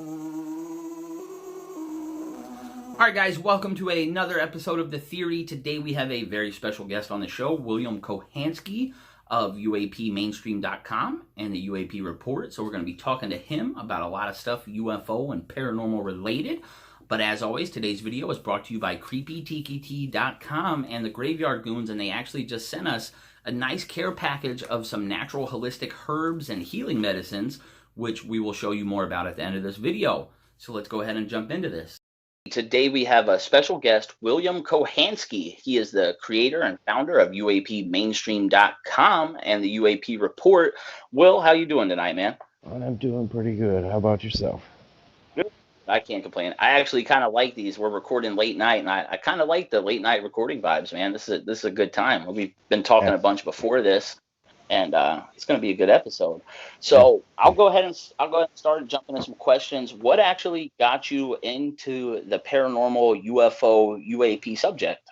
Alright guys, welcome to another episode of The Theory. Today we have a very special guest on the show, William Kohanski of UAPmainstream.com and the UAP Report. So we're going to be talking to him about a lot of stuff UFO and paranormal related. But as always, today's video is brought to you by kreepi and the Graveyard Goons, and they actually just sent us a nice care package of some natural holistic herbs and healing medicines, which we will show you more about at the end of this video. So let's go ahead and jump into this. Today we have a special guest, William Kohanski. He is the creator and founder of UAPmainstream.com and the UAP Report. Will, how you doing tonight, man? I'm doing pretty good. How about yourself? Good. I can't complain. I actually kind of like these. We're recording late night, and I kind of like the late night recording vibes, man. This is a good time. We've been talking a bunch before this, and it's going to be a good episode. So I'll go ahead and start jumping into some questions. What actually got you into the paranormal UFO UAP subject?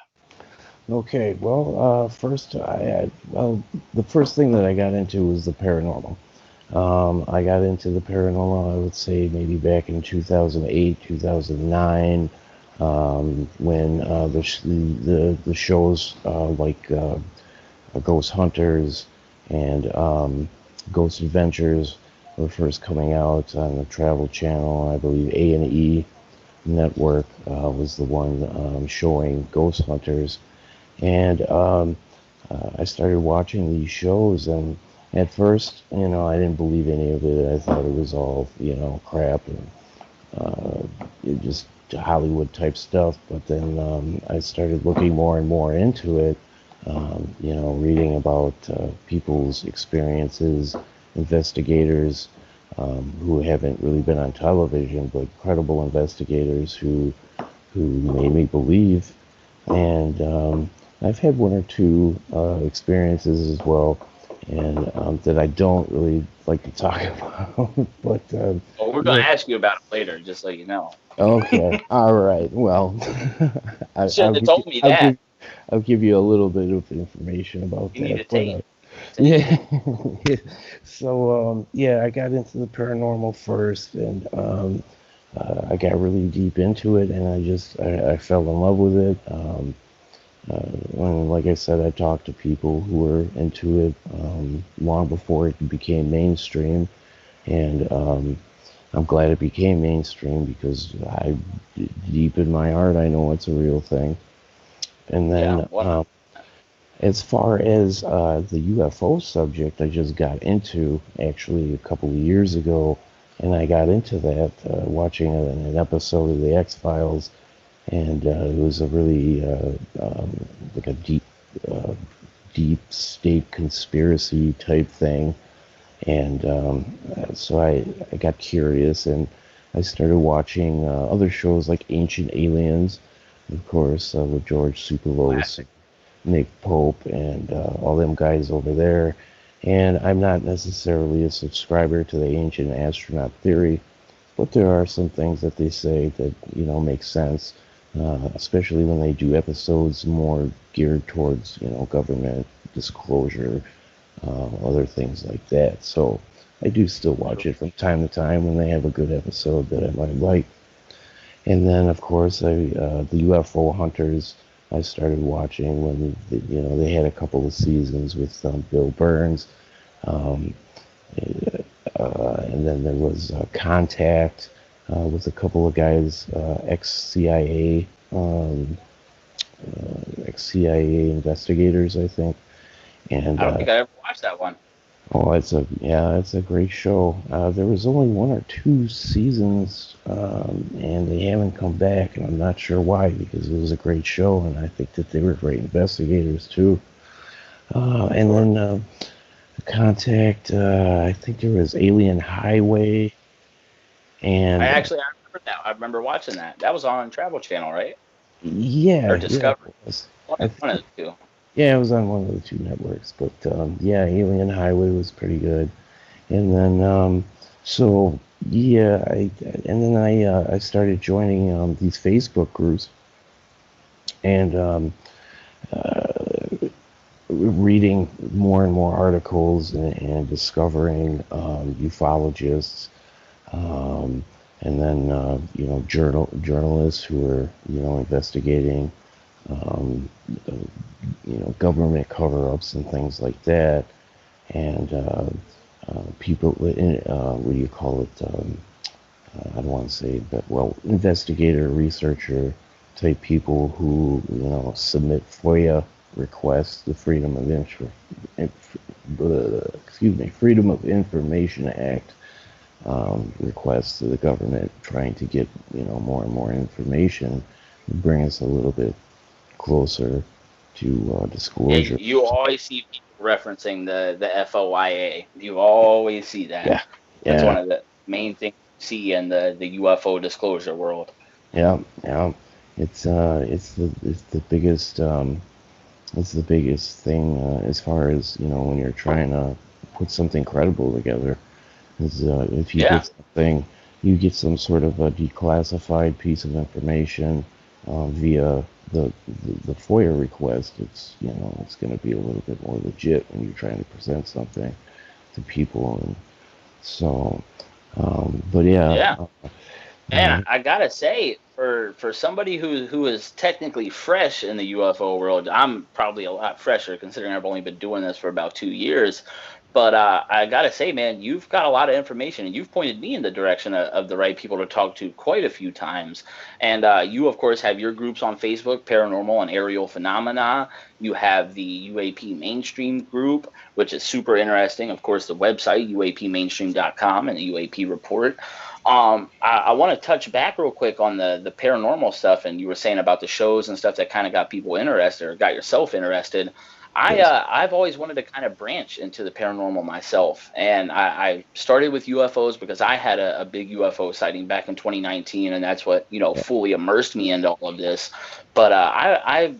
Okay, well, the first thing that I got into was the paranormal. I got into the paranormal, I would say, maybe back in 2008, 2009, when the shows like Ghost Hunters and Ghost Adventures were first coming out on the Travel Channel. I believe A&E Network was the one showing Ghost Hunters, and I started watching these shows, and at first, I didn't believe any of it. I thought it was all, crap and just Hollywood type stuff. But then I started looking more and more into it, reading about people's experiences, investigators who haven't really been on television, but credible investigators who made me believe. And I've had one or two experiences as well, and that I don't really like to talk about. But well, we're going to ask you about it later, just so you know. Okay, all right. Well, you shouldn't have told me that. I'll give you a little bit of information about you that. Need to take. Yeah. So I got into the paranormal first, and I got really deep into it, and I fell in love with it. Like I said, I talked to people who were into it long before it became mainstream, and I'm glad it became mainstream because deep in my heart, I know it's a real thing. And then, as far as the UFO subject, I just got into actually a couple of years ago, and I got into that watching an episode of the X-Files. And it was a really like a deep state conspiracy type thing, and so I got curious, and I started watching other shows like Ancient Aliens, of course, with George Superlos, Nick Pope, and all them guys over there. And I'm not necessarily a subscriber to the ancient astronaut theory, but there are some things that they say that make sense. Especially when they do episodes more geared towards, government disclosure, other things like that. So I do still watch it from time to time when they have a good episode that I might like. And then, of course, the UFO Hunters I started watching when they had a couple of seasons with Bill Burns, and then there was Contact. With a couple of guys, ex-CIA investigators, I think. And I don't think I ever watched that one. Oh, it's a great show. There was only one or two seasons, and they haven't come back, and I'm not sure why, because it was a great show, and I think that they were great investigators too. And then Contact. I think there was Alien Highway. And I remember that. I remember watching that. That was on Travel Channel, right? Yeah. Or Discovery. Yeah, one of the two. Yeah, it was on one of the two networks. But Alien Highway was pretty good. And then I started joining these Facebook groups, and reading more and more articles and discovering ufologists, and then journalists who are investigating um, uh, government cover-ups and things like that, and people what do you call it? I don't want to say, but well, investigator, researcher type people who submit FOIA requests, the Freedom of Information Act requests to the government, trying to get more and more information, bring us a little bit closer to Yeah, disclosure. you always see people referencing the FOIA. You always see that. Yeah, That's one yeah, of the main things you see in the UFO disclosure world. yeah, yeah. It's the biggest thing as far as when you're trying to put something credible together. Is if Yeah. you get some sort of a declassified piece of information via the FOIA request. It's going to be a little bit more legit when you're trying to present something to people, and so. But yeah, Yeah. And uh, I gotta say, for somebody who is technically fresh in the UFO world, I'm probably a lot fresher considering I've only been doing this for about 2 years. But I gotta say, man, you've got a lot of information, and you've pointed me in the direction of the right people to talk to quite a few times. And you, of course, have your groups on Facebook, Paranormal and Ariel Phenomena. You have the UAP Mainstream group, which is super interesting. Of course, the website, UAPmainstream.com, and the UAP report. I want to touch back real quick on the paranormal stuff, and you were saying about the shows and stuff that kind of got people interested or got yourself interested. yes, I've always wanted to kind of branch into the paranormal myself, and I started with UFOs because I had a big UFO sighting back in 2019, and that's what yeah, fully immersed me into all of this. But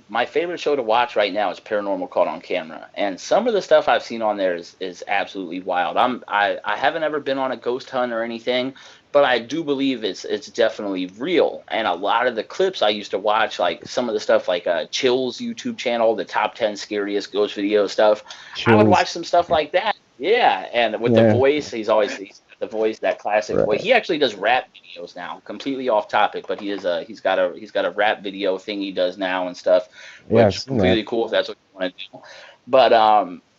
my favorite show to watch right now is Paranormal Caught on Camera, and some of the stuff I've seen on there is absolutely wild. I haven't ever been on a ghost hunt or anything, but I do believe it's definitely real. And a lot of the clips I used to watch, like some of the stuff like Chill's YouTube channel, the top 10 scariest ghost video stuff, I would chills. watch some stuff like that. Yeah, and with the Yeah, voice, he's got the voice, that classic voice. right. He actually does rap videos now, completely off topic, but he's got a rap video thing he does now and stuff, Yeah, I've which seen that. completely cool if that's what you want to do.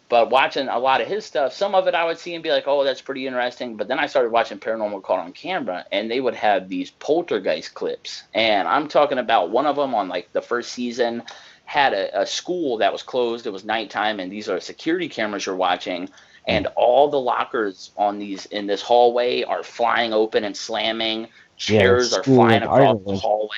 But watching a lot of his stuff, some of it I would see and be like, oh, that's pretty interesting. But then I started watching Paranormal Caught on Camera, and they would have these poltergeist clips. And I'm talking about one of them on like the first season had a school that was closed. It was nighttime, and these are security cameras you're watching. Mm. And all the lockers on these in this hallway are flying open and slamming. Yeah, the Chairs are school flying in across the Ireland. hallway.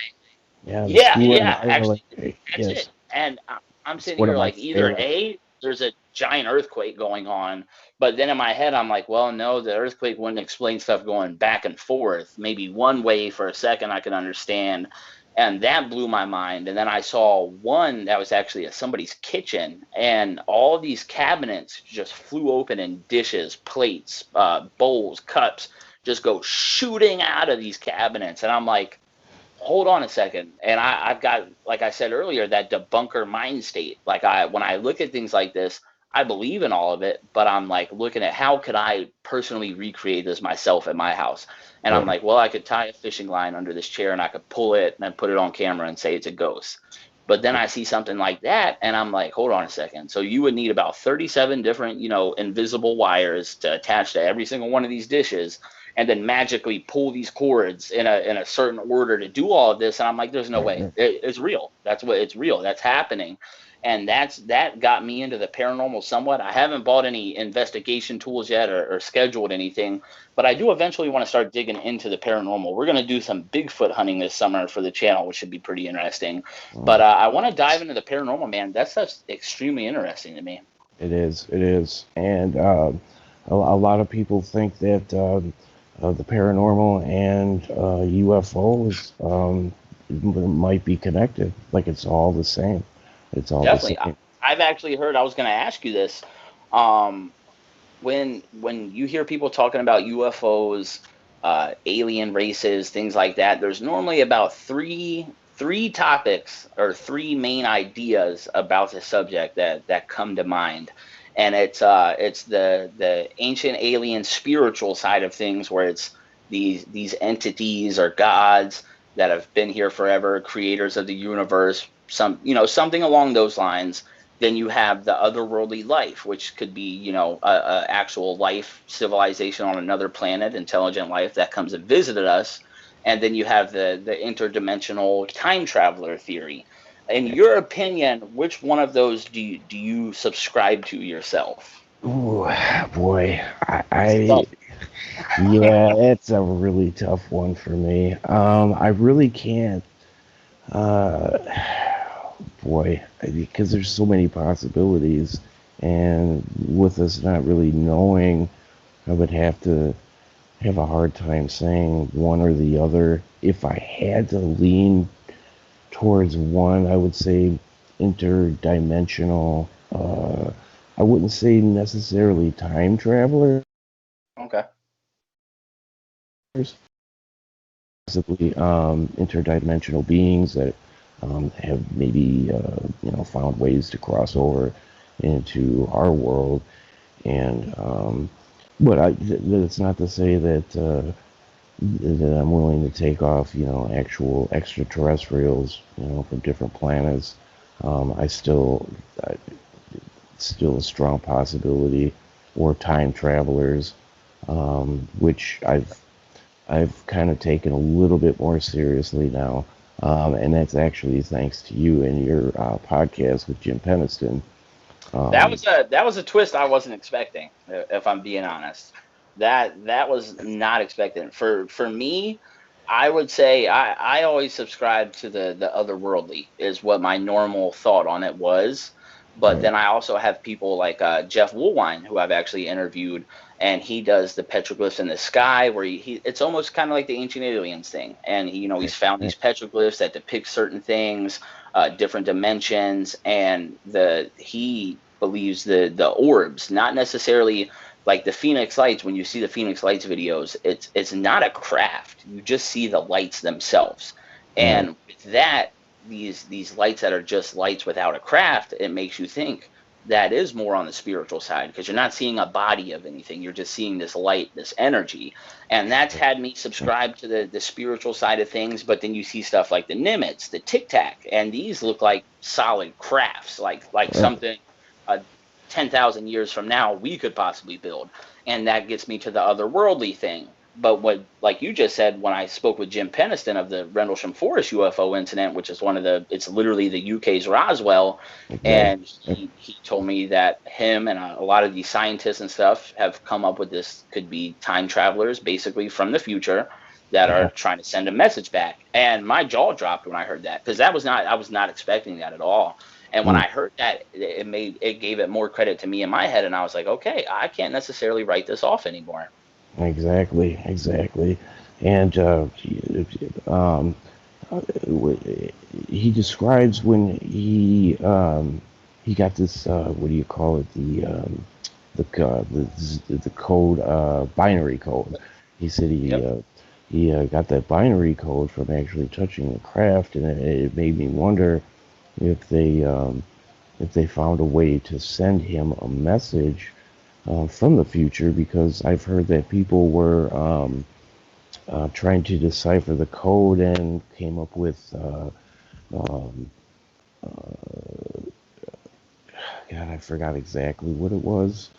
Yeah, the Yeah, school in yeah, Ireland. actually, that's it. Yes, And I'm it's sitting one of here my like either favorite. A, there's a giant earthquake going on, but then in my head I'm like, well, no, the earthquake wouldn't explain stuff going back and forth. Maybe one way for a second I could understand. And that blew my mind. And then I saw one that was actually at somebody's kitchen, and all these cabinets just flew open, and dishes, plates, bowls, cups just go shooting out of these cabinets. And I'm like, hold on a second. And I've got, like I said earlier, that debunker mind state. Like when I look at things like this, I believe in all of it, but I'm like looking at how could I personally recreate this myself at my house? And I'm Right. like, well, I could tie a fishing line under this chair and I could pull it and then put it on camera and say it's a ghost. But then I see something like that and I'm like, hold on a second. So you would need about 37 different, invisible wires to attach to every single one of these dishes and then magically pull these cords in a certain order to do all of this. And I'm like, there's no Right. way. Right. It's real. That's what it's real. That's happening. And that got me into the paranormal somewhat. I haven't bought any investigation tools yet or scheduled anything, but I do eventually want to start digging into the paranormal. We're going to do some Bigfoot hunting this summer for the channel, which should be pretty interesting. But Well, I want to dive into the paranormal, man. That stuff's extremely interesting to me. it is. It is. And a lot of people think that the paranormal and UFOs might be connected. Like it's all the same. It's all the Definitely. same. I've actually heard, I was going to ask you this. Um, when you hear people talking about UFOs, alien races, things like that, there's normally about three topics or three main ideas about the subject that come to mind. And it's the ancient alien spiritual side of things where it's these entities or gods that have been here forever, creators of the universe, something along those lines. Then you have the otherworldly life, which could be, a actual life, civilization on another planet, intelligent life that comes and visited us. And then you have the interdimensional time traveler theory. In your opinion, which one of those do you subscribe to yourself? Ooh, boy, yeah, it's a really tough one for me. I really can't, uh, boy, because there's so many possibilities, and with us not really knowing, I would have a hard time saying one or the other. If I had to lean towards one, I would say interdimensional. I wouldn't say necessarily time travelers, Okay. possibly interdimensional beings that have maybe found ways to cross over into our world. And but that's not to say that I'm willing to take off, actual extraterrestrials, from different planets. I still a strong possibility, or time travelers, which I've kind of taken a little bit more seriously now, and that's actually thanks to you and your podcast with Jim Peniston. That Um, was a twist I wasn't expecting, if I'm being honest. That was not expected. For me, I would say I always subscribe to the otherworldly is what my normal thought on it was. But right, then I also have people like Jeff Woolwine, who I've actually interviewed, and he does the petroglyphs in the sky, where it's almost kind of like the ancient aliens thing. And he's found right, these petroglyphs that depict certain things, different dimensions, and he believes the orbs, not necessarily like the Phoenix Lights. When you see the Phoenix Lights videos, it's not a craft. You just see the lights themselves, right, and with that, these lights that are just lights without a craft, it makes you think that is more on the spiritual side, because you're not seeing a body of anything, you're just seeing this light, this energy. And that's had me subscribe to the spiritual side of things. But then you see stuff like the Nimitz, the Tic Tac, and these look like solid crafts, like right. something 10,000 years from now we could possibly build. And that gets me to the otherworldly thing. But what, like you just said, when I spoke with Jim Peniston of the Rendlesham Forest UFO incident, which is it's literally the UK's Roswell, Exactly. and he told me that him and a lot of these scientists and stuff have come up with this, could be time travelers basically from the future that are Yeah. trying to send a message back. And my jaw dropped when I heard that, because I was not expecting that at all. And when Mm, I heard that, it gave it more credit to me in my head, and I was like, okay, I can't necessarily write this off anymore. exactly. Exactly. And um, he describes when he got this what do you call it, the code, binary code. He said Yep. he got that binary code from actually touching the craft, and it made me wonder if they found a way to send him a message from the future, because I've heard that people were trying to decipher the code and came up with um, God, I forgot exactly what it was,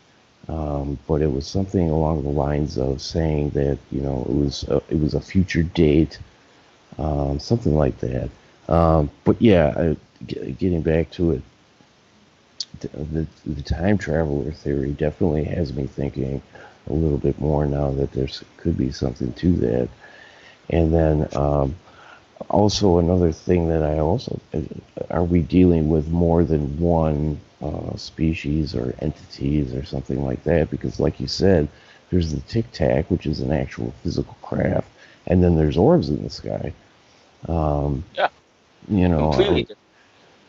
but it was something along the lines of saying that it was a future date, something like that. But yeah, getting back to it, the time traveler theory definitely has me thinking a little bit more now that there's could be something to that. And then also another thing that I also are we dealing with more than one species or entities or something like that? Because like you said, there's the Tic Tac, which is an actual physical craft, and then there's orbs in the sky. Um, Yeah. you know, Completely.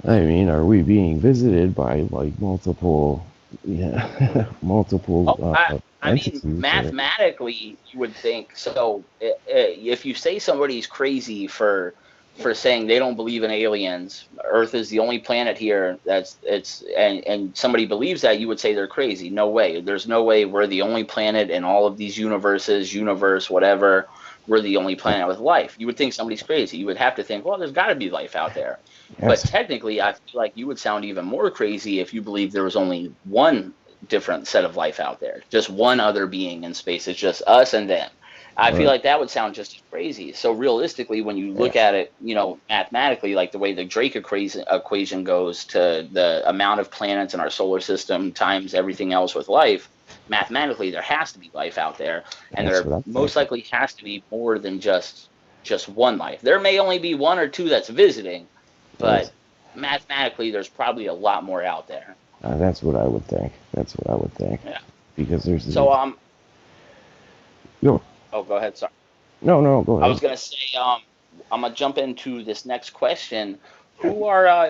I mean, are we being visited by like multiple, yeah, multiple Oh, I mean, entities? Or, mathematically, you would think so. If you say somebody's crazy for for saying they don't believe in aliens. Earth is the only planet here and somebody believes that, you would say they're crazy. No way. There's no way we're the only planet in all of these universe, whatever. We're the only planet with life. You would think somebody's crazy. You would have to think, well, there's got to be life out there. But Yes. technically, I feel like you would sound even more crazy if you believed there was only one different set of life out there, just one other being in space. It's just us and them. I feel Right. like that would sound just as crazy. So realistically, when you look Yes. at it, mathematically, like the way the Drake equation goes to the amount of planets in our solar system times everything else with life, mathematically there has to be life out there, and That's there what I'm most thinking. likely has to be more than just one life. There may only be one or two that's visiting, Yes. but mathematically there's probably a lot more out there. That's what I would think. That's what I would think. Yeah. Because there's So yo, oh, go ahead. Sorry. no, go I ahead. was gonna say, I'm gonna jump into this next question. Who are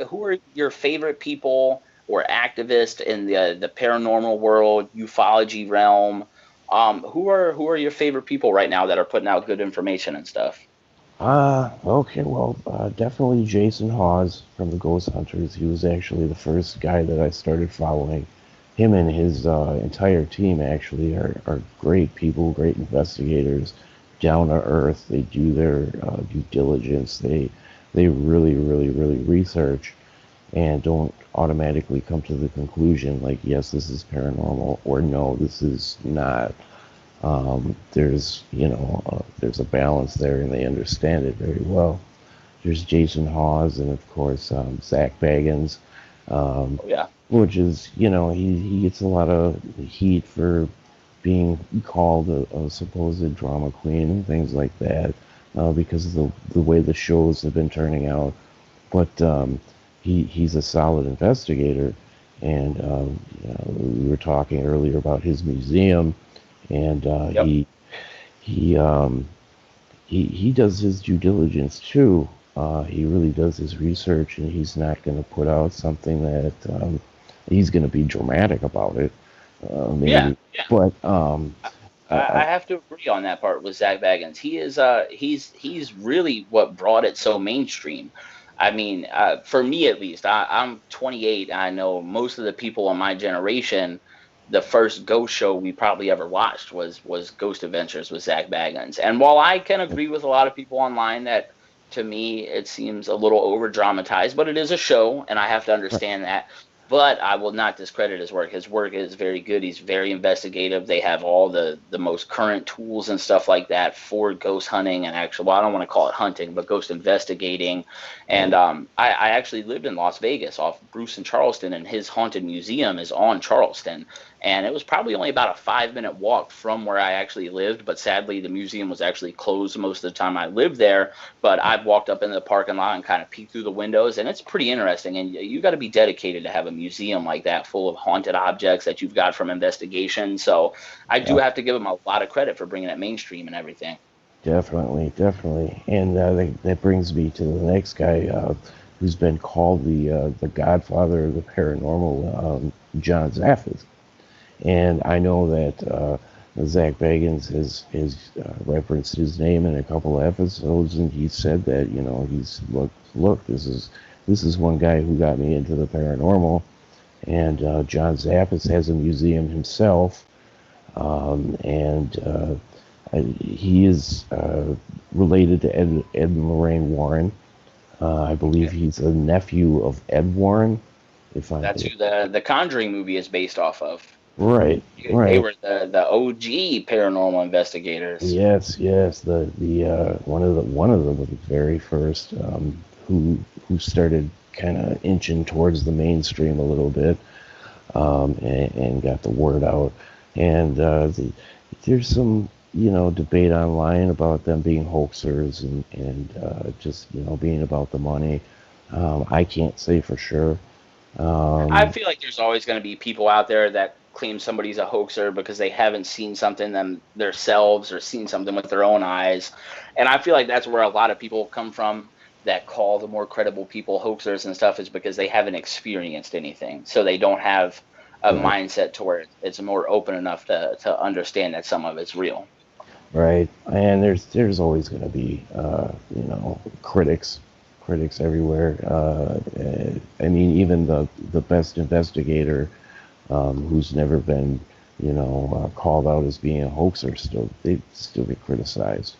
your favorite people or activists in the paranormal world, ufology realm? Who are your favorite people right now that are putting out good information and stuff? Okay, well, definitely Jason Hawes from the Ghost Hunters. He was actually the first guy that I started following. Him and his entire team actually are great people, great investigators, down to earth. They do their due diligence. They really, really, really research and don't automatically come to the conclusion like, yes, this is paranormal, or no, this is not. There's a balance there, and they understand it very well. There's Jason Hawes, and of course Zach Bagans, um, Oh yeah, which is, he gets a lot of heat for being called a supposed drama queen and things like that, because of the way the shows have been turning out. But he's a solid investigator, and we were talking earlier about his museum, and yep. he um, he does his due diligence too. He really does his research, and he's not going to put out something that he's going to be dramatic about it, Yeah, maybe. yeah. But I have to agree on that part with Zach Baggins. He's really what brought it so mainstream. I mean, for me at least, I'm 28. I know most of the people in my generation, the first ghost show we probably ever watched was Ghost Adventures with Zach Baggins. And while I can agree with a lot of people online that to me it seems a little over dramatized, but it is a show, and I have to understand that. But I will not discredit his work. His work is very good. He's very investigative. They have all the most current tools and stuff like that for ghost hunting and actually, well, I don't want to call it hunting, but ghost investigating. And right, I actually lived in Las Vegas off Bruce and Charleston, and his haunted museum is on Charleston. And it was probably only about a 5 minute walk from where I actually lived. But sadly, the museum was actually closed most of the time I lived there. But I've walked up into the parking lot and kind of peeked through the windows, and it's pretty interesting. And you got to be dedicated to have a museum like that full of haunted objects that you've got from investigation. So I do yeah, have to give him a lot of credit for bringing it mainstream and everything. definitely, definitely. And that brings me to the next guy, who's been called the Godfather of the Paranormal, John Zaffis. And I know that Zach Bagans has referenced his name in a couple of episodes, and he said that, he's look, this is one guy who got me into the paranormal. And John Zappis has a museum himself, and he is related to Ed and Lorraine Warren. I believe Okay. he's a nephew of Ed Warren. If I That's who the Conjuring movie is based off of. Right, They right. were the OG paranormal investigators. Yes, yes. The one of the very first, who started kind of inching towards the mainstream a little bit, and got the word out. And there's some, debate online about them being hoaxers, and just, being about the money. I can't say for sure. I Um, feel like there's always going to be people out there that claim somebody's a hoaxer because they haven't seen something themselves or seen something with their own eyes. And I feel like that's where a lot of people come from that call the more credible people hoaxers and stuff, is because they haven't experienced anything. So they don't have a right, mindset to where it's more open enough to understand that some of it's real. right. And there's always going to be, critics. critics everywhere. I mean, even the best investigator, who's never been, called out as being a hoaxer, they still get criticized.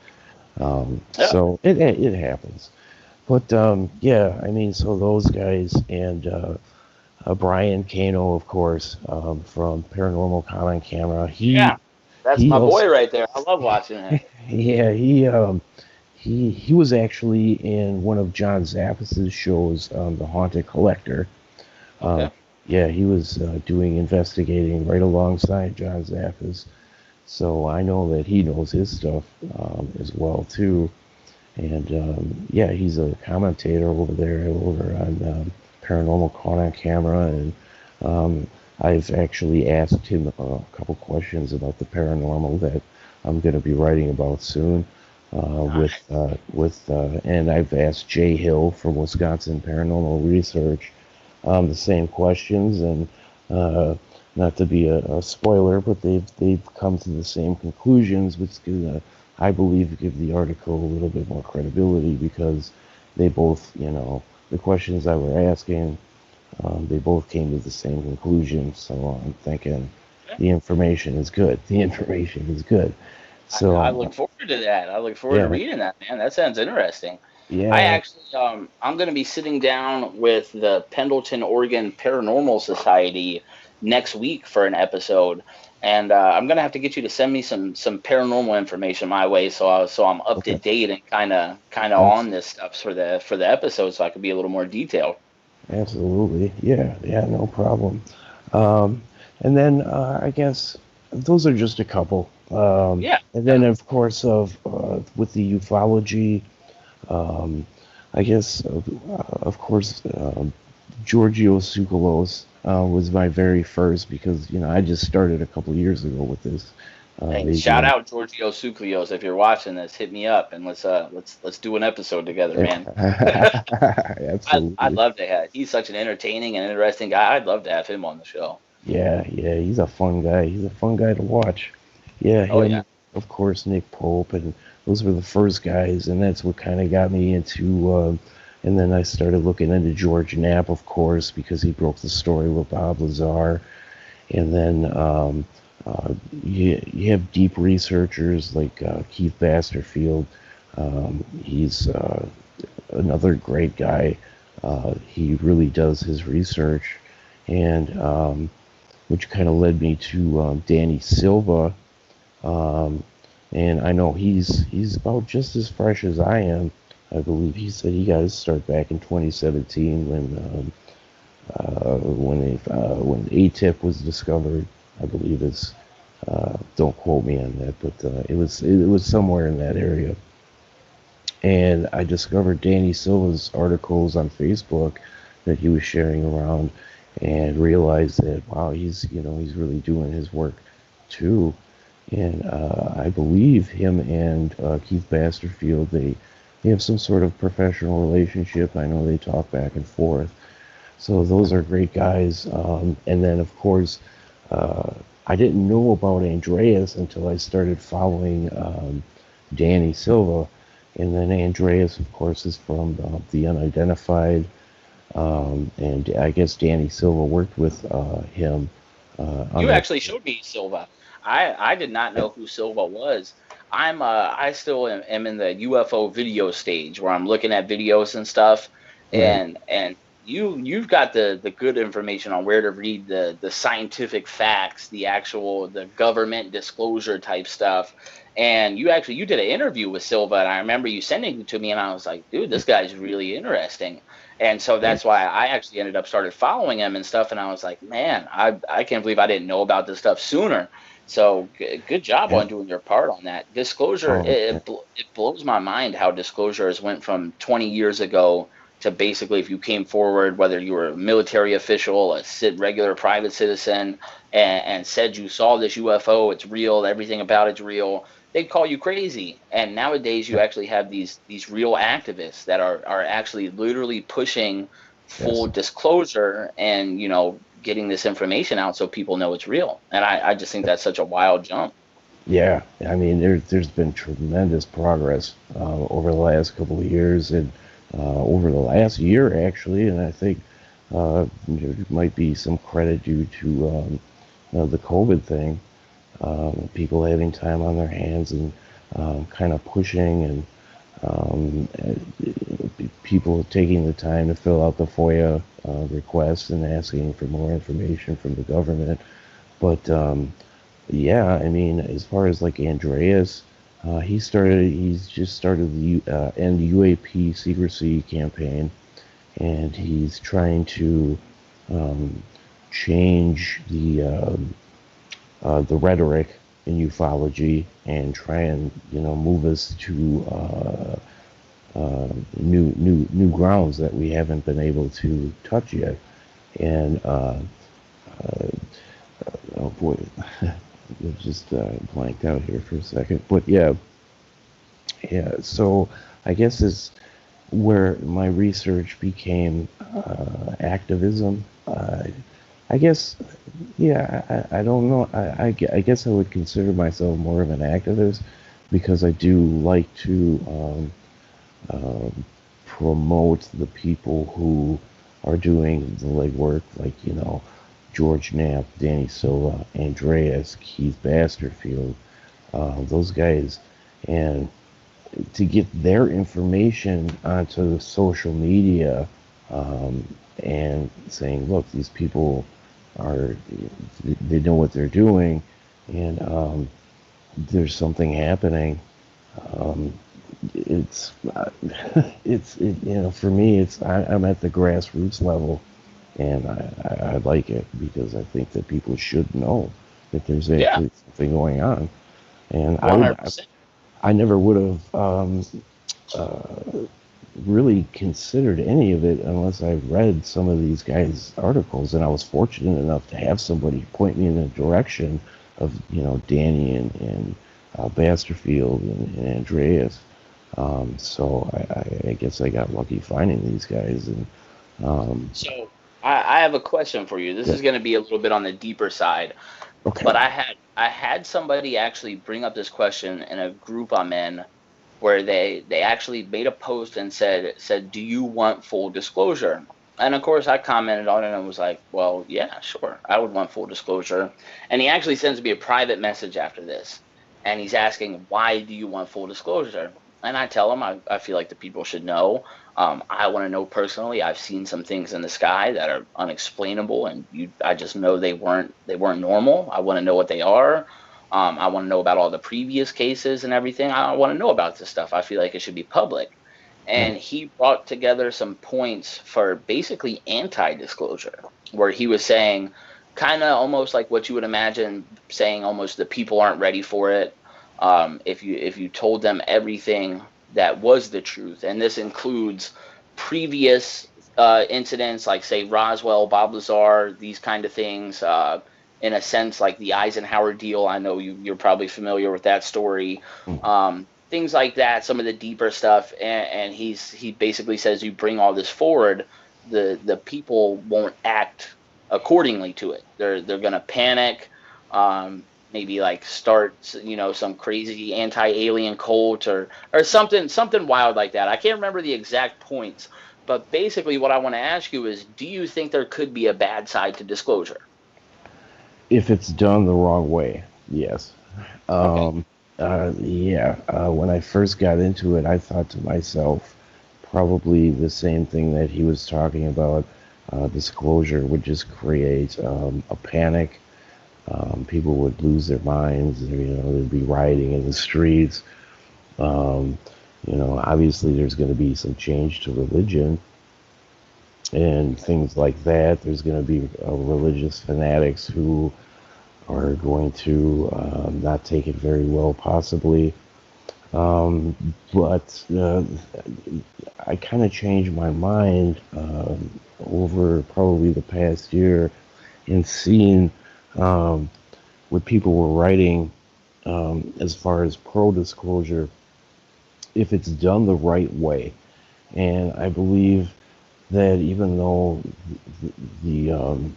Yeah. So it happens. But yeah, I mean, so those guys and Brian Kano, of course, from Paranormal Con on Camera. Yeah. That's He my also, boy right there. I love watching him. yeah, he was actually in one of John Zappis's shows, The Haunted Collector. Uh, Okay. yeah, he was doing investigating right alongside John Zappis. So I know that he knows his stuff as well too. And yeah, he's a commentator over there over on Paranormal Caught on Camera, and I've actually asked him a couple questions about the paranormal that I'm going to be writing about soon. Nice. And I've asked Jay Hill from Wisconsin Paranormal Research the same questions, and not to be a spoiler, but they've come to the same conclusions, which I believe give the article a little bit more credibility, because they both, the questions I were asking, they both came to the same conclusion. So I'm thinking the information is good. The information is good. I So look forward to that. I look forward to yeah, reading that, man. That sounds interesting. I yeah, actually, I'm going to be sitting down with the Pendleton, Oregon Paranormal Society next week for an episode, and I'm going to have to get you to send me some paranormal information my way, so I'm up to okay, date and kind of on Abs- this stuff for the episode, so I can be a little more detailed. absolutely, yeah, yeah, no problem. Um, and then I guess those are just a couple. Yeah. And then of course with the ufology. Um, I guess, of course, Giorgio Tsoukalos was my very first, because I just started a couple years ago with this. Hey, They, shout out Giorgio Tsoukalos if you're watching this. Hit me up and let's do an episode together, man. I'd absolutely, love to have. He's such an entertaining and interesting guy. I'd love to have him on the show. yeah, yeah, he's a fun guy. He's a fun guy to watch. Yeah, Oh yeah. him, of course, Nick Pope, and those were the first guys, and that's what kind of got me into. And then I started looking into George Knapp, of course, because he broke the story with Bob Lazar. And then you have deep researchers like Keith Basterfield. He's another great guy. He really does his research, and which kind of led me to Danny Silva. Um, and I know he's about just as fresh as I am. I believe he said he got his start back in 2017 when ATIP was discovered. I believe it's don't quote me on that, but it was somewhere in that area. And I discovered Danny Silva's articles on Facebook that he was sharing around, and realized that, wow, he's really doing his work too. And I believe him and Keith Basterfield, they have some sort of professional relationship. I know they talk back and forth. So those are great guys. And then, of course, I didn't know about Andreas until I started following Danny Silva. And then Andreas, of course, is from the Unidentified. And I guess Danny Silva worked with him on You that. actually showed me Silva. I did not know who Silva was. I still am in the UFO video stage where I'm looking at videos and stuff, Right. and you've got the good information on where to read the scientific facts, the government disclosure type stuff. And you did an interview with Silva, and I remember you sending it to me, and I was like, dude, this guy's really interesting. And so that's why I actually ended up started following him and stuff. And I was like, man, I can't believe I didn't know about this stuff sooner. So good job Yeah. on doing your part on that. Disclosure, Oh, yeah. it blows my mind how disclosure has went from 20 years ago to basically if you came forward, whether you were a military official, regular private citizen, and said you saw this UFO, it's real, everything about it's real, they'd call you crazy. And nowadays you Yep. actually have these real activists that are actually literally pushing full Yes. disclosure and getting this information out so people know it's real. And I just think that's such a wild jump. Yeah. I mean, there's been tremendous progress over the last couple of years, and over the last year, actually, and I think there might be some credit due to the COVID thing, people having time on their hands and kind of pushing and people taking the time to fill out the FOIA requests and asking for more information from the government. But yeah, I mean, as far as like Andreas, he's just started the end UAP secrecy campaign, and he's trying to change the rhetoric in ufology and try and move us to new grounds that we haven't been able to touch yet. And oh boy, it just blanked out here for a second. But yeah. So I guess is where my research became activism. I guess, yeah, I don't know. I guess I would consider myself more of an activist because I do like to promote the people who are doing the legwork, like, George Knapp, Danny Silva, Andreas, Keith Basterfield, those guys, and to get their information onto social media, and saying, look, these people they know what they're doing, and there's something happening. It's for me, I'm at the grassroots level, and I like it because I think that people should know that there's actually something going on, and 100%. I never would have really considered any of it unless I read some of these guys' articles, and I was fortunate enough to have somebody point me in the direction of Danny and Basterfield and Andreas. So I guess I got lucky finding these guys. And So I have a question for you. This is going to be a little bit on the deeper side, okay. but I had somebody actually bring up this question in a group I'm in, where they actually made a post and said, do you want full disclosure? And of course I commented on it and was like, well, yeah, sure, I would want full disclosure. And he actually sends me a private message after this, and he's asking, why do you want full disclosure? And I tell him I feel like the people should know. I want to know personally. I've seen some things in the sky that are unexplainable, and I just know they weren't normal. I want to know what they are. I want to know about all the previous cases and everything. I want to know about this stuff. I feel like it should be public. And he brought together some points for basically anti-disclosure, where he was saying, kind of almost like what you would imagine, saying almost the people aren't ready for it. If you told them everything that was the truth, and this includes previous incidents, like say Roswell, Bob Lazar, these kind of things. In a sense, like the Eisenhower deal. I know you're probably familiar with that story. Things like that, some of the deeper stuff. And he basically says, you bring all this forward, the people won't act accordingly to it. They're going to panic, maybe like start, some crazy anti-alien cult or something wild like that. I can't remember the exact points, but basically what I want to ask you is, do you think there could be a bad side to disclosure? If it's done the wrong way, yes. Okay. When I first got into it, I thought to myself, probably the same thing that he was talking about. Disclosure would just create a panic. People would lose their minds. They'd be rioting in the streets. Obviously, there's going to be some change to religion and things like that. There's going to be religious fanatics who are going to not take it very well, possibly. But I kind of changed my mind over probably the past year in seeing what people were writing as far as pro-disclosure, if it's done the right way. And I believe that even though the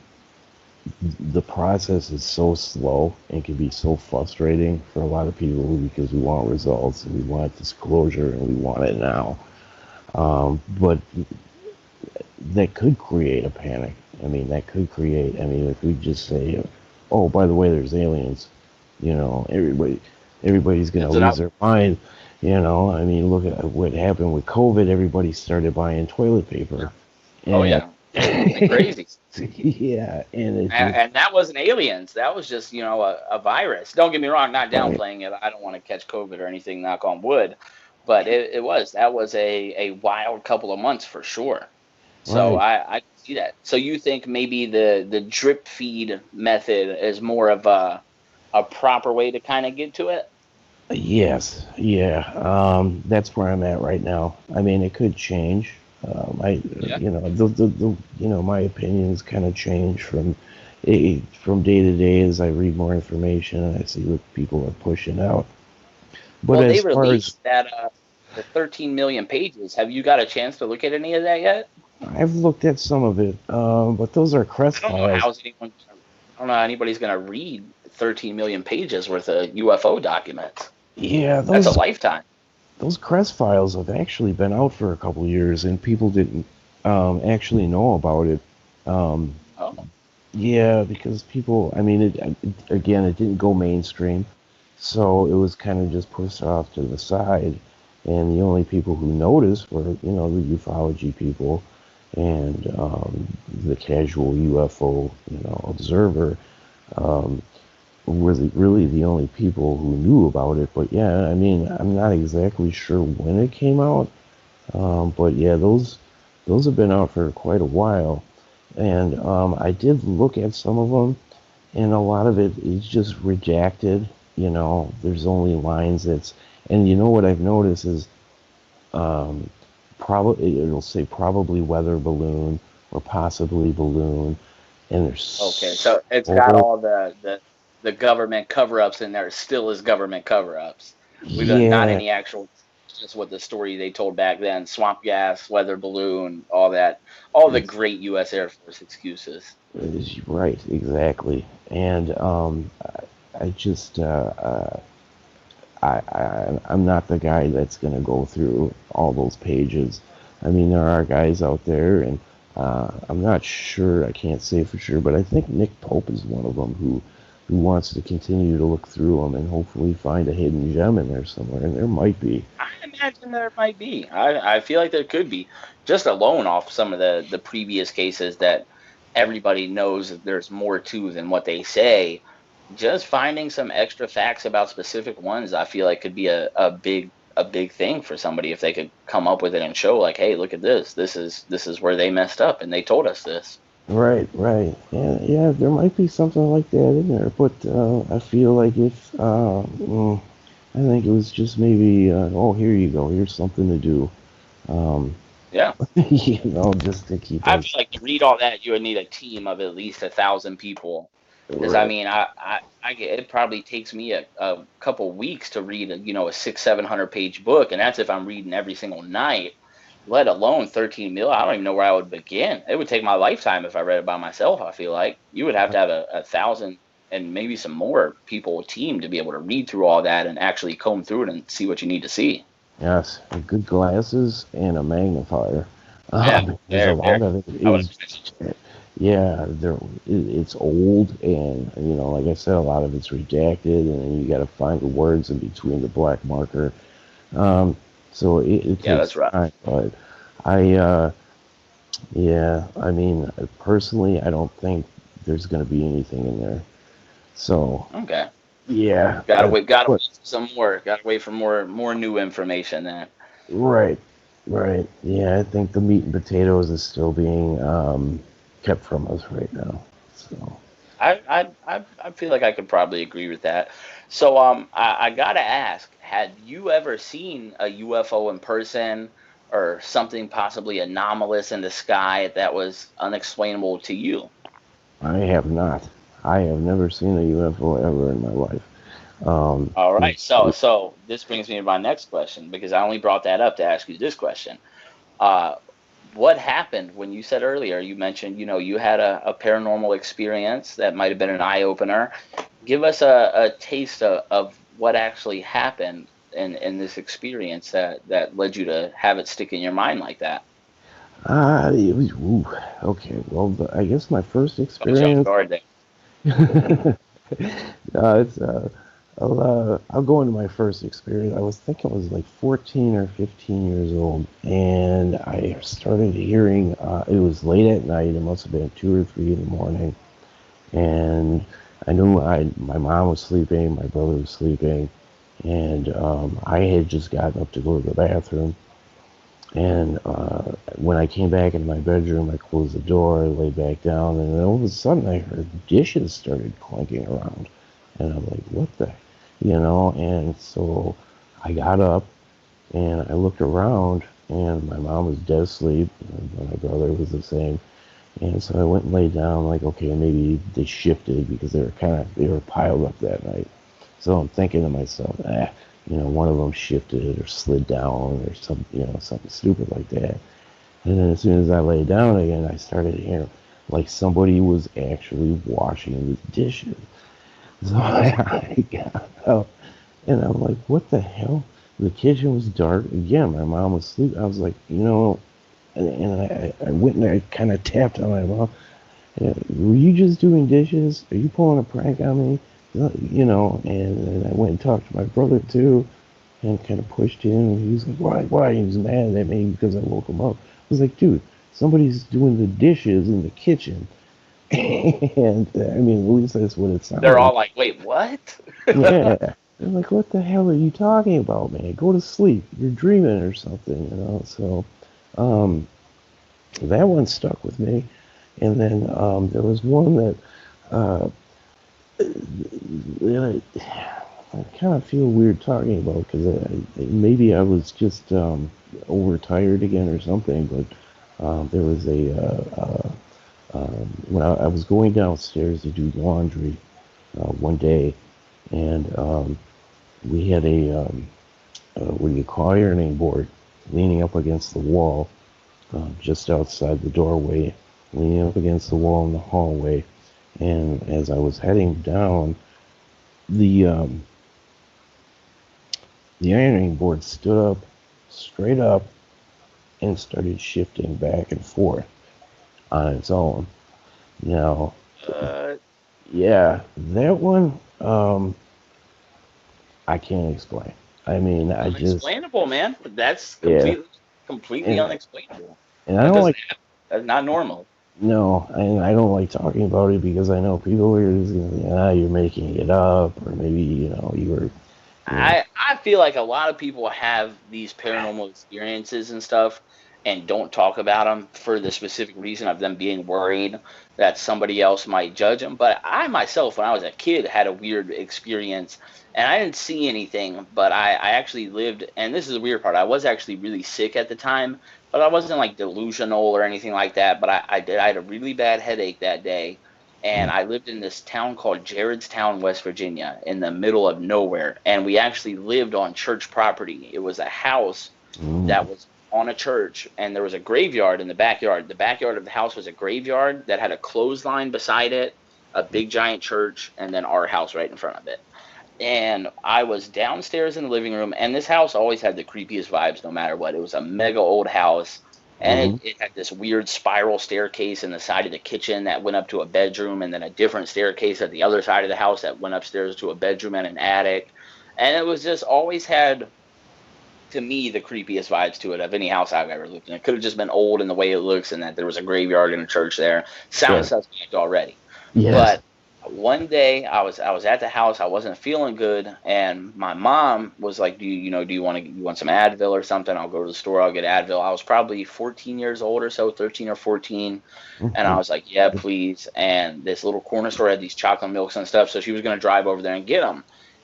process is so slow and can be so frustrating for a lot of people because we want results and we want disclosure and we want it now, But that could create a panic. I mean, that could create. I mean, if we just say, "Oh, by the way, there's aliens," everybody's gonna lose their mind. I mean, look at what happened with COVID. Everybody started buying toilet paper. Oh yeah, crazy. Yeah, and And that wasn't aliens. That was just, a virus. Don't get me wrong, not right, downplaying it. I don't want to catch COVID or anything, knock on wood. But that was a wild couple of months for sure. So right. I can see that. So you think maybe the drip feed method is more of a proper way to kind of get to it? Yes, yeah. That's where I'm at right now. I mean, it could change. I, Yeah. my opinions kind of change from day to day as I read more information and I see what people are pushing out. But Well, they as far as released that the 13 million pages. Have you got a chance to look at any of that yet? I've looked at some of it, but those are crest I don't know files. how's anyone. I don't know how anybody's going to read 13 million pages worth of UFO documents. Yeah, That's a those lifetime. those crest files have actually been out for a couple years, and people didn't actually know about it. Um, Oh, Yeah, because people, I mean, again, it didn't go mainstream, so it was kind of just pushed off to the side, and the only people who noticed were, the ufology people and the casual UFO, observer, um, were really the only people who knew about it. But yeah, I mean, I'm not exactly sure when it came out, but yeah, those have been out for quite a while. And I did look at some of them, and a lot of it is just redacted. There's only lines and what I've noticed is um, probably it'll say probably weather balloon or possibly balloon, and okay. there's So it's got so all the government cover-ups in there. Still is government cover-ups. We've got not yeah, any actual. Just what the story they told back then: swamp gas, weather balloon, all that, all the it's, great U.S. Air Force excuses. it's right, exactly. And I just I'm not the guy that's going to go through all those pages. I mean, there are guys out there, and I'm not sure. I can't say for sure, but I think Nick Pope is one of them who wants to continue to look through them and hopefully find a hidden gem in there somewhere. And there might be. I imagine there might be. I feel like there could be, just alone off some of the previous cases that everybody knows that there's more to than what they say. Just finding some extra facts about specific ones, I feel like could be a big thing for somebody if they could come up with it and show like, hey, look at this. This is where they messed up and they told us this. Right, right. Yeah, yeah, there might be something like that in there, but I feel like I think it was just maybe, oh, here you go, here's something to do. Um, Yeah. just to keep I us feel like to read all that, you would need a team of at least 1,000 people. Because I right. mean, it probably takes me a couple weeks to read a 600-700 page book, and that's if I'm reading every single night. Let alone 13 mil. I don't even know where I would begin. It would take my lifetime if I read it by myself. I feel like you would have to have a thousand and maybe some more people team to be able to read through all that and actually comb through it and see what you need to see. Yes, and good glasses and a magnifier. Yeah, Because a very, very. lot of it I would. is, yeah, it's old, and like I said, a lot of it's redacted, and then you got to find the words in between the black marker. Um, so it Yeah, takes that's rough. time, but I, yeah, I mean, personally, I don't think there's going to be anything in there. So, Okay. yeah, Gotta wait. Gotta but wait for some more. Gotta wait for more new information then. right, right. Yeah, I think the meat and potatoes is still being kept from us right now. So, I feel like I could probably agree with that. So I gotta ask, had you ever seen a UFO in person or something possibly anomalous in the sky that was unexplainable to you? I have not. I have never seen a UFO ever in my life. All right. It's So this brings me to my next question because I only brought that up to ask you this question. Uh, what happened when you said earlier, you mentioned, you had a paranormal experience that might have been an eye opener. Give us a taste of what actually happened in this experience that led you to have it stick in your mind like that? It was, ooh, okay. Well, I guess my first Caught you off experience. guard there. It's I'll go into my first experience. I was thinking I was like 14 or 15 years old, and I started hearing. It was late at night. It must have been 2 or 3 in the morning, and I knew my mom was sleeping, my brother was sleeping, and I had just gotten up to go to the bathroom. And when I came back into my bedroom, I closed the door, I lay back down, and then all of a sudden I heard dishes started clanking around. And I'm like, what the, And so I got up and I looked around, and my mom was dead asleep, and my brother was the same. And so I went and laid down, like, okay, maybe they shifted because they were piled up that night. So I'm thinking to myself, one of them shifted or slid down or something stupid like that. And then as soon as I lay down again, I started hearing like somebody was actually washing the dishes. So I got up and I'm like, what the hell? The kitchen was dark. Again, my mom was asleep. I was like, and I went and I kind of tapped on my mom. Were you just doing dishes? Are you pulling a prank on me? And I went and talked to my brother too, and kind of pushed him. And he was like, why? He was mad at me because I woke him up. I was like, dude, somebody's doing the dishes in the kitchen. And I mean, at least that's what it sounded They're like. all like, wait, what? Yeah. I'm like, what the hell are you talking about, man? Go to sleep. You're dreaming or something. So, that one stuck with me. And then there was one that uh, I kind of feel weird talking about because maybe I was just overtired again or something. But there was when I was going downstairs to do laundry one day, and we had what do you call ironing board leaning up against the wall just outside the doorway, leaning up against the wall in the hallway. And as I was heading down, the ironing board stood up, straight up, and started shifting back and forth on its own. Now, yeah, that one, I can't explain. I mean, I just, Unexplainable, man. That's yeah, completely and unexplainable. and I That don't doesn't like, happen. That's not normal. no, and I don't like talking about it because I know people are just gonna, you're making it up, or maybe you were, you know, I feel like a lot of people have these paranormal experiences and stuff and don't talk about them for the specific reason of them being worried that somebody else might judge them. But I myself, when I was a kid, had a weird experience and I didn't see anything, but I actually lived, and this is the weird part, I was actually really sick at the time, but I wasn't like delusional or anything like that. But I had a really bad headache that day, and I lived in this town called Jaredstown, West Virginia, in the middle of nowhere. And we actually lived on church property. It was a house mm, that was on a church, and there was a graveyard in the backyard. The backyard of the house was a graveyard that had a clothesline beside it, a big giant church, and then our house right in front of it. And I was downstairs in the living room, and this house always had the creepiest vibes no matter what. It was a mega old house, and mm-hmm, it had this weird spiral staircase in the side of the kitchen that went up to a bedroom, and then a different staircase at the other side of the house that went upstairs to a bedroom and an attic. And it was just always had, to me, the creepiest vibes to it of any house I've ever lived in. It could have just been old in the way it looks and that there was a graveyard and a church there. Sounds sure, suspect already. yes, But one day I was at the house, I wasn't feeling good, and my mom was like, do you want some Advil or something? I'll go to the store, I'll get Advil. I was probably 14 years old or so, 13 or 14, and I mm-hmm, was like, yeah, please. And this little corner store had these chocolate milks and stuff, so she was going to drive over there and get them.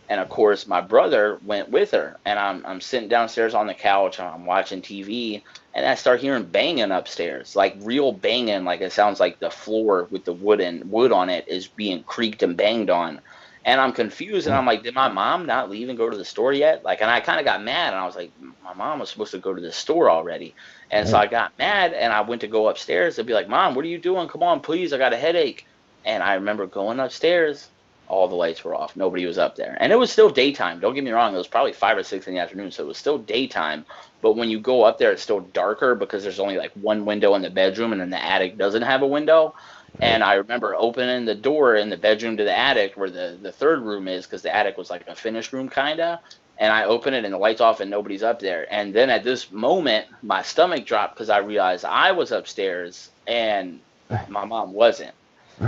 And of course, my brother went with her, and I'm sitting downstairs on the couch, I'm watching TV, and I start hearing banging upstairs, like real banging, like it sounds like the floor with the wood on it is being creaked and banged on. And I'm confused, and I'm like, did my mom not leave and go to the store yet? Like, and I kind of got mad, and I was like, my mom was supposed to go to the store already. And so right, I got mad, and I went to go upstairs to be like, Mom, what are you doing? Come on, please, I got a headache. And I remember going upstairs. all the lights were off. Nobody was up there. And it was still daytime. Don't get me wrong. It was probably 5 or 6 in the afternoon, so it was still daytime. But when you go up there, it's still darker because there's only like one window in the bedroom, and then the attic doesn't have a window. Right. And I remember opening the door in the bedroom to the attic where the third room is, because the attic was like a finished room kind of. And I open it and the light's off and nobody's up there. And then at this moment, my stomach dropped because I realized I was upstairs and my mom wasn't.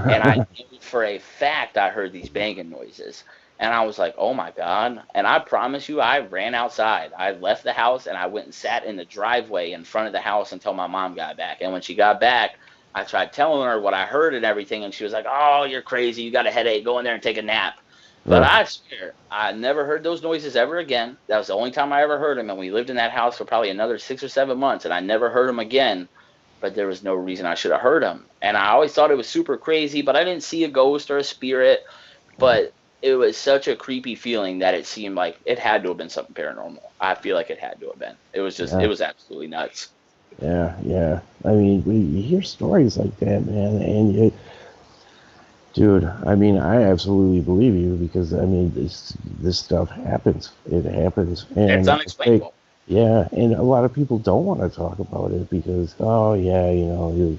And I knew for a fact I heard these banging noises. And I was like, oh my God. And I promise you, I ran outside. I left the house and I went and sat in the driveway in front of the house until my mom got back. And when she got back, I tried telling her what I heard and everything. And she was like, oh, you're crazy. You got a headache. Go in there and take a nap. But Right. I swear, I never heard those noises ever again. That was the only time I ever heard them. And we lived in that house for probably another 6 or 7 months. And I never heard them again. But there was no reason I should have heard them. And I always thought it was super crazy, but I didn't see a ghost or a spirit. But it was such a creepy feeling that it seemed like it had to have been something paranormal. I feel like it had to have been. It was just, Yeah. it was absolutely nuts. Yeah. I mean, you hear stories like that, man, and dude, I mean, I absolutely believe you because I mean, this stuff happens. It happens, and It's unexplainable. yeah, and a lot of people don't want to talk about it because, oh yeah, you know,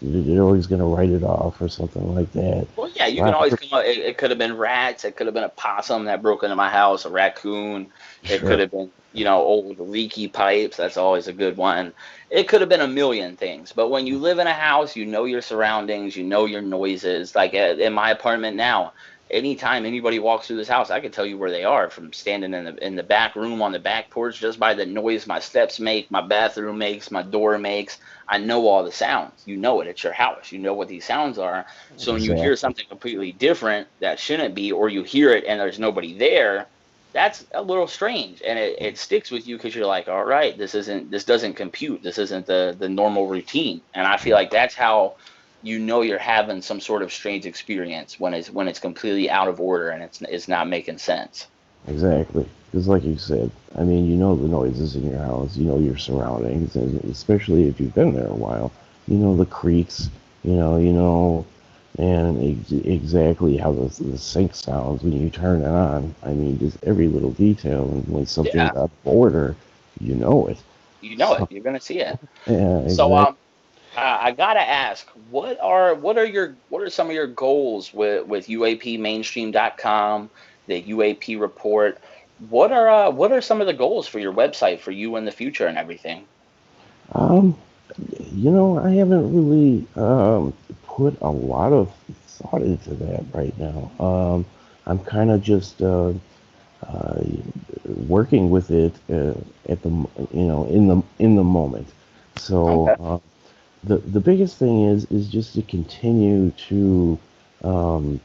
you're always gonna write it off or something like that. Well, yeah, you can Wow. always come up. It could have been rats. It could have been a possum that broke into my house, a raccoon. It Sure. could have been, old leaky pipes. That's always a good one. It could have been a million things. But when you live in a house, you know your surroundings, you know your noises. Like in my apartment now, anytime anybody walks through this house, I can tell you where they are from standing in the back room on the back porch just by the noise my steps make, my bathroom makes, my door makes. I know all the sounds. You know it. It's your house. You know what these sounds are. So when you hear Exactly. something completely different that shouldn't be, or you hear it and there's nobody there, that's a little strange, and it sticks with you because you're like, all right, this doesn't compute. This isn't the normal routine. And I feel like that's how you're having some sort of strange experience when it's completely out of order and it's not making sense. Exactly. Because, like you said, I mean, you know the noises in your house, you know your surroundings, and especially if you've been there a while, you know the creaks, and exactly how the sink sounds when you turn it on. I mean, just every little detail, and when something's Yeah, out of order, you know it. you know it. So, You're gonna see it. yeah, So exactly. I gotta ask, what are some of your goals with UAPmainstream.com, the UAP report? What are some of the goals for your website for you in the future and everything? Um, I haven't really put a lot of thought into that right now. I'm kind of just uh, working with it at the in the moment. So Okay. the biggest thing is just to continue to um,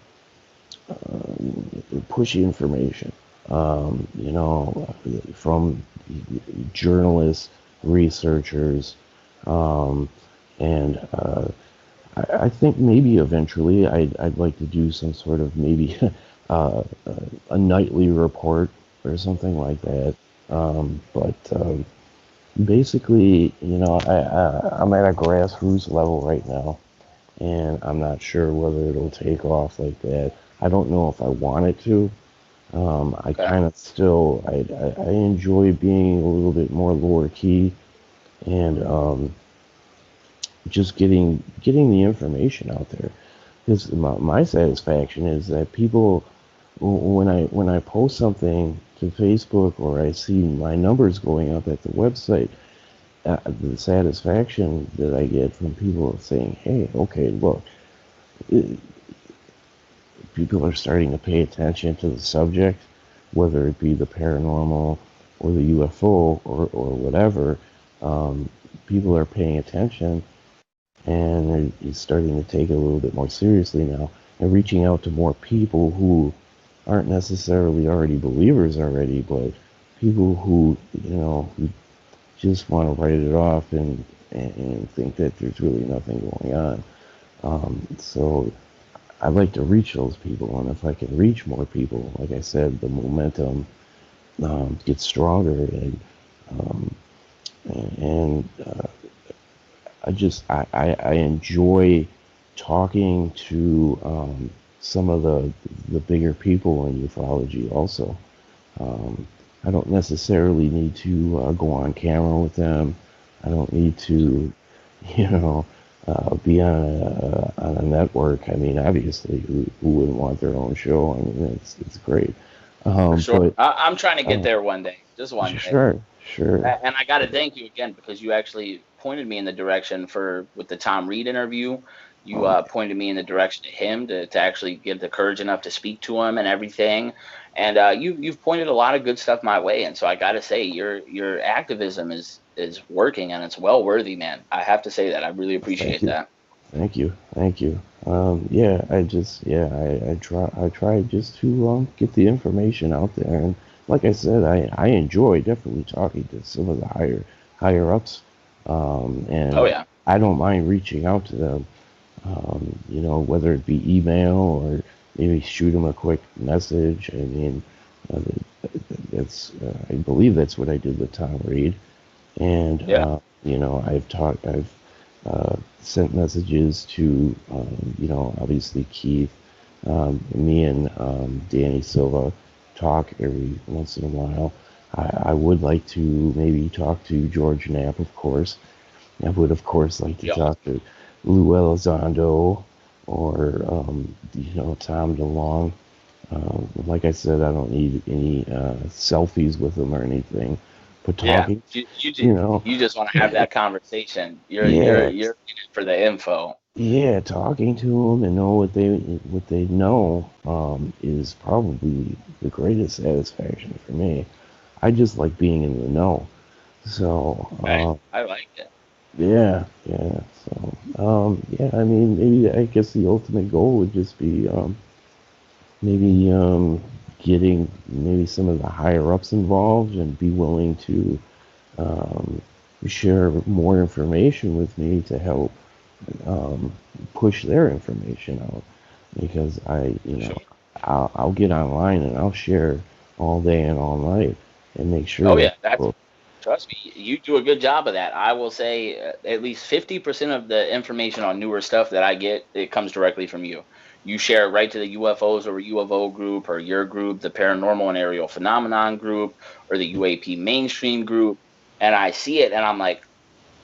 push information. From journalists, researchers, um, and I think maybe eventually I'd like to do some sort of maybe a nightly report or something like that. But basically, I'm at a grassroots level right now, and I'm not sure whether it'll take off like that. I don't know if I want it to. I Okay. kind of still I enjoy being a little bit more lower key and just getting the information out there. Because my satisfaction is that people, when I post something to Facebook or I see my numbers going up at the website, the satisfaction that I get from people saying, "Hey, okay, look, it, people are starting to pay attention to the subject, whether it be the paranormal or the UFO or whatever. Um, People are paying attention and they're starting to take it a little bit more seriously now and reaching out to more people who aren't necessarily already believers already, but people who just want to write it off and think that there's really nothing going on. So I'd like to reach those people, and if I can reach more people, like I said, the momentum gets stronger, um, and I enjoy talking to some of the bigger people in ufology also. Um, I don't necessarily need to go on camera with them. I don't need to, you know, be on a network. I mean, obviously, who wouldn't want their own show? I mean, it's great. For sure. But I'm trying to get uh, there one day, just one day. sure, sure. And I got to thank you again because you actually pointed me in the direction for with the Tom Reed interview. You Oh, pointed me in the direction to him to actually get the courage enough to speak to him and everything. And you've pointed a lot of good stuff my way. And so I got to say your activism is working and it's well worthy, man. I have to say that. I really thank appreciate you. that. Thank you, thank you. Yeah, I try just to get the information out there, and like I said, I enjoy definitely talking to some of the higher ups, Oh and yeah. I don't mind reaching out to them. You know, whether it be email or maybe shoot them a quick message. I mean, uh, that's I believe that's what I did with Tom Reed, and Yeah. you know, I've sent messages to, you know, obviously Keith. Me and Danny Silva talk every once in a while. I would like to maybe talk to George Knapp, of course. I would, of course, like to Yeah. talk to Lou Elizondo or, you know, Tom DeLong. Like I said, I don't need any selfies with them or anything, but Yeah. talking, You you know, you just want to have that conversation. yeah, You're in it for the info. yeah, talking to them and know what they know is probably the greatest satisfaction for me. I just like being in the know. So Right. I like it. yeah, yeah. So yeah, I mean, maybe I guess the ultimate goal would just be maybe getting maybe some of the higher ups involved and be willing to um, share more information with me to help um, push their information out because you For know, sure. I'll get online and I'll share all day and all night and make sure Oh that yeah, that's people, trust me, you do a good job of that. I will say at least 50% of the information on newer stuff that I get, it comes directly from you. You share it right to the UFOs or UFO group or your group, the Paranormal and Ariel Phenomenon group or the UAP mainstream group, and I see it and I'm like,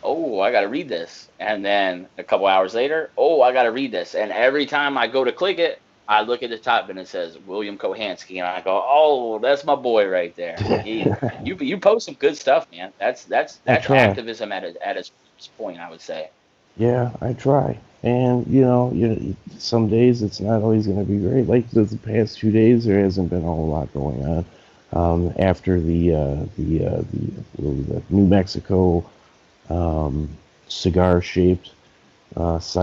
oh, I got to read this. And then a couple hours later, oh, I got to read this. And every time I go to click it, I look at the top and it says William Kohanski, and I go, oh, that's my boy right there. You post some good stuff, man. I That's try. activism at its point, I would say. Yeah, I try. And some days it's not always going to be great. Like the past 2 days, there hasn't been a whole lot going on. After the New Mexico um, cigar-shaped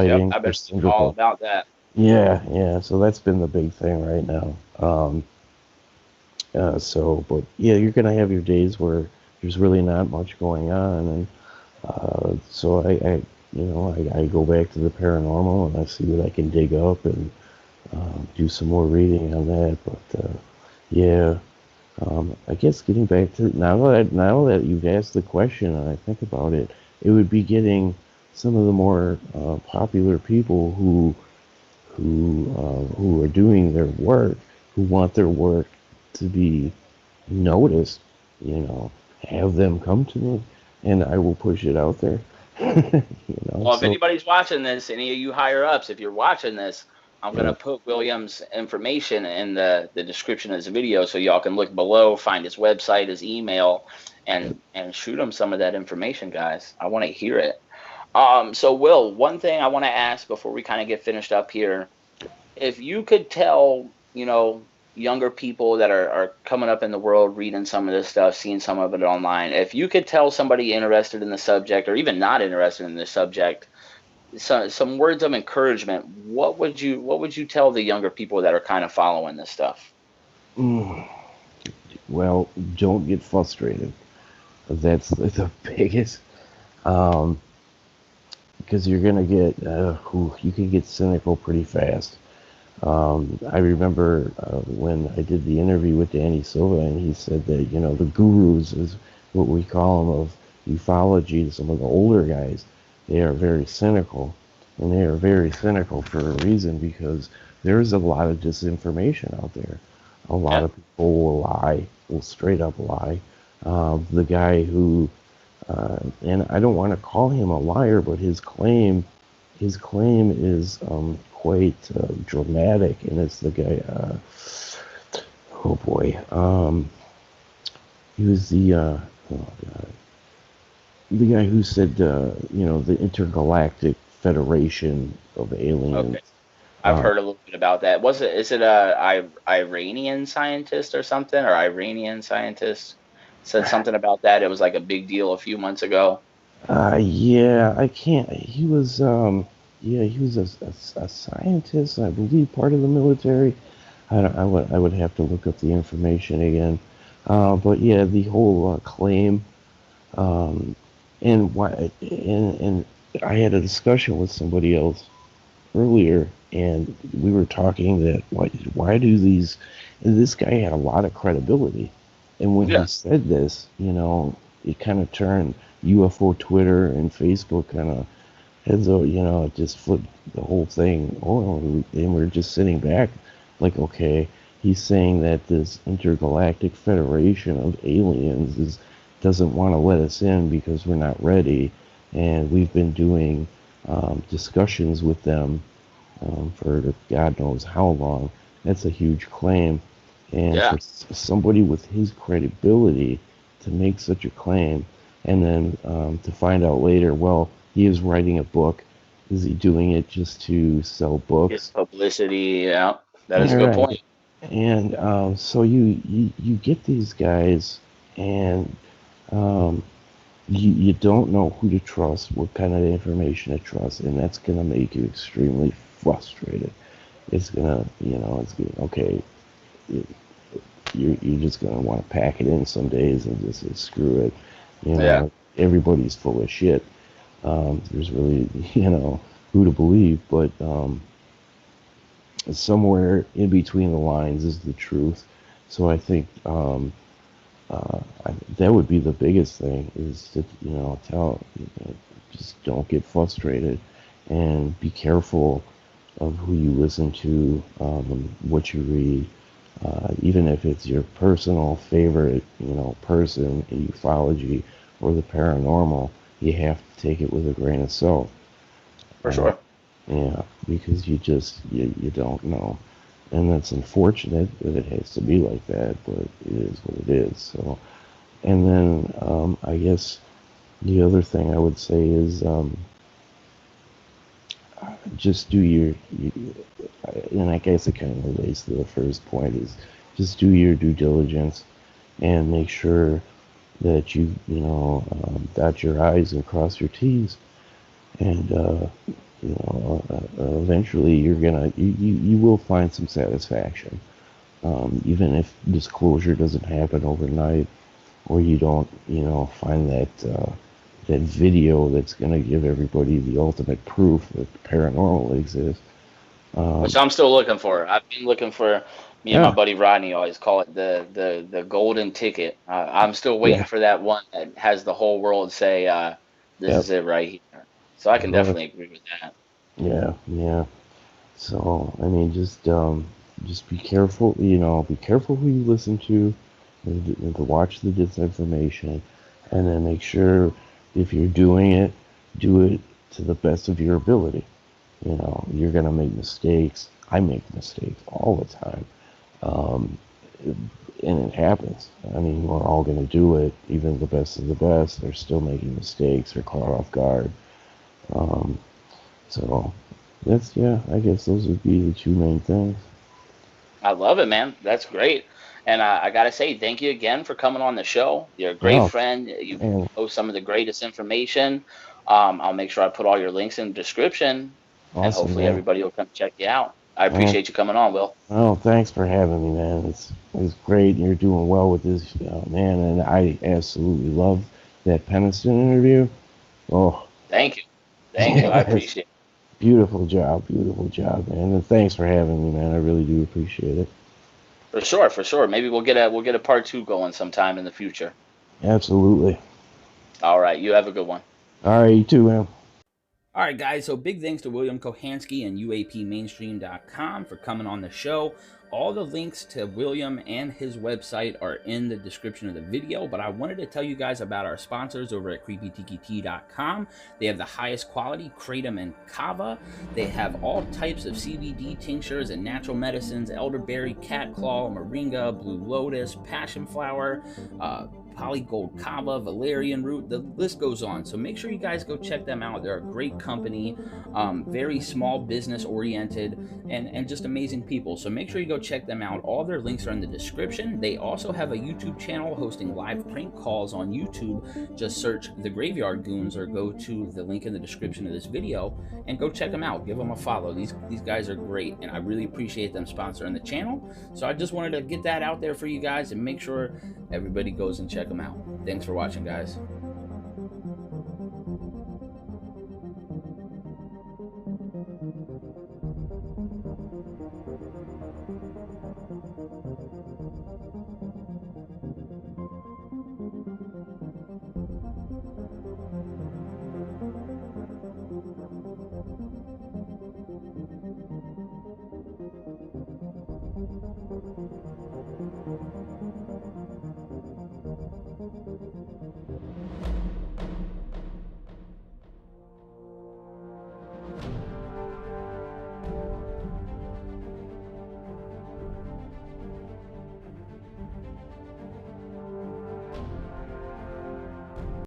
Yep, sighting I've for been reading all syndical. about that. Yeah, yeah. So that's been the big thing right now. But yeah, you're gonna have your days where there's really not much going on, and so I go back to the paranormal and I see what I can dig up and do some more reading on that. But yeah, I guess getting back to now that you've asked the question and I think about it, it would be getting some of the more popular people who are doing their work, who want their work to be noticed, have them come to me, and I will push it out there. Well, if So anybody's watching this, any of you higher ups, if you're watching this, I'm yeah, gonna put William's information in the description of this video so y'all can look below, find his website, his email, and shoot him some of that information, guys. I want to hear it. So Will, one thing I want to ask before we kind of get finished up here, if you could tell, younger people that are coming up in the world, reading some of this stuff, seeing some of it online, if you could tell somebody interested in the subject or even not interested in the subject, some words of encouragement, what would you tell the younger people that are kind of following this stuff? mm, well, don't get frustrated. That's the biggest, um, because you're gonna get, you can get cynical pretty fast. I remember when I did the interview with Danny Silva, and he said that the gurus is what we call them of ufology. Some of the older guys, they are very cynical, and they are very cynical for a reason, because there is a lot of disinformation out there. A lot Yeah. of people will lie, will straight up lie. The guy who, and I don't want to call him a liar, but his claim is quite dramatic, and it's the guy. Oh boy, he was oh god, the guy who said, the Intergalactic Federation of Aliens. Okay. I've Uh, heard a little bit about that. Is it a Iranian scientist or something, or Iranian scientist said something about that? It was like a big deal a few months ago. yeah, I can't. Yeah, he was a scientist, I believe, part of the military. I would have to look up the information again. But yeah, the whole claim, um, and why, and I had a discussion with somebody else earlier, and we were talking that why do these, and this guy had a lot of credibility, and when he Yeah. said this, it kind of turned UFO Twitter and Facebook kind of heads over, it just flipped the whole thing. Oh, and we're just sitting back like, okay, he's saying that this intergalactic federation of aliens doesn't want to let us in because we're not ready, and we've been doing discussions with them for God knows how long. That's a huge claim. And for Yeah. somebody with his credibility to make such a claim, and then to find out later, well, he is writing a book. Is he doing it just to sell Get books? publicity. Yeah. That is a All good point. right. And so you get these guys, and um, you don't know who to trust, what kind of information to trust, and that's going to make you extremely frustrated. It's gonna, it's gonna, okay, it, you're just gonna want to pack it in some days and just say, screw it. Yeah. Everybody's full of shit. There's really, who to believe, but somewhere in between the lines is the truth. So I think that would be the biggest thing, is to, just don't get frustrated, and be careful of who you listen to, what you read, even if it's your personal favorite, person in ufology or the paranormal. You have to take it with a grain of salt. For Uh, sure. yeah, because you don't know, and that's unfortunate that it has to be like that, but it is what it is. So, and then I guess the other thing I would say is, just do and I guess it kind of relates to the first point, is just do your due diligence, and make sure that dot your I's and cross your T's, and eventually you will find some satisfaction, even if disclosure doesn't happen overnight, or you don't find that video that's going to give everybody the ultimate proof that paranormal exists. Which Um, I'm still looking for. I've been looking for. Me and my yeah, buddy Rodney always call it the golden ticket. I'm still waiting yeah, for that one that has the whole world say, "This yep, is it right here." So I can correct. definitely agree with that. Yeah, yeah. So I mean, just be careful. Be careful who you listen to, and to watch the disinformation, and then make sure, if you're doing it, do it to the best of your ability. You're gonna make mistakes. I make mistakes all the time, um, and it happens. I mean, we're all gonna do it. Even the best of the best, they're still making mistakes. They're caught off guard. Um, so yeah. I guess those would be the two main things. I love it, man. That's great. And I gotta say, thank you again for coming on the show. You're a great Oh, friend. You man, post some of the greatest information. I'll make sure I put all your links in the description, and awesome, hopefully man. everybody will come check you out. I Man, appreciate you coming on, Will. oh, thanks for having me, man. It's great, and you're doing well with this, man. And I absolutely love that Peniston interview. Oh, Thank you. Thank you. I yes, appreciate it. beautiful job, man. And thanks for having me, man. I really do appreciate it. For sure, for sure. Maybe we'll get a part two going sometime in the future. Absolutely. All right. You have a good one. All right, you too, man. All right, guys, so big thanks to William Kohanski and UAPmainstream.com for coming on the show. All the links to William and his website are in the description of the video, but I wanted to tell you guys about our sponsors over at kreepi.com. They have the highest quality kratom and kava. They have all types of CBD tinctures and natural medicines, elderberry, cat claw, moringa, blue lotus, passion flower, polygold kava, valerian root, the list goes on. So make sure you guys go check them out. They're a great company, very small business oriented, and just amazing people. So make sure you go check them out. All their links are in the description. They also have a YouTube channel hosting live prank calls on YouTube. Just search The Graveyard Goonz or go to the link in the description of this video and go check them out. Give them a follow. These guys are great, and I really appreciate them sponsoring the channel. So I just wanted to get that out there for you guys and make sure everybody goes and check them out. Thanks for watching, guys.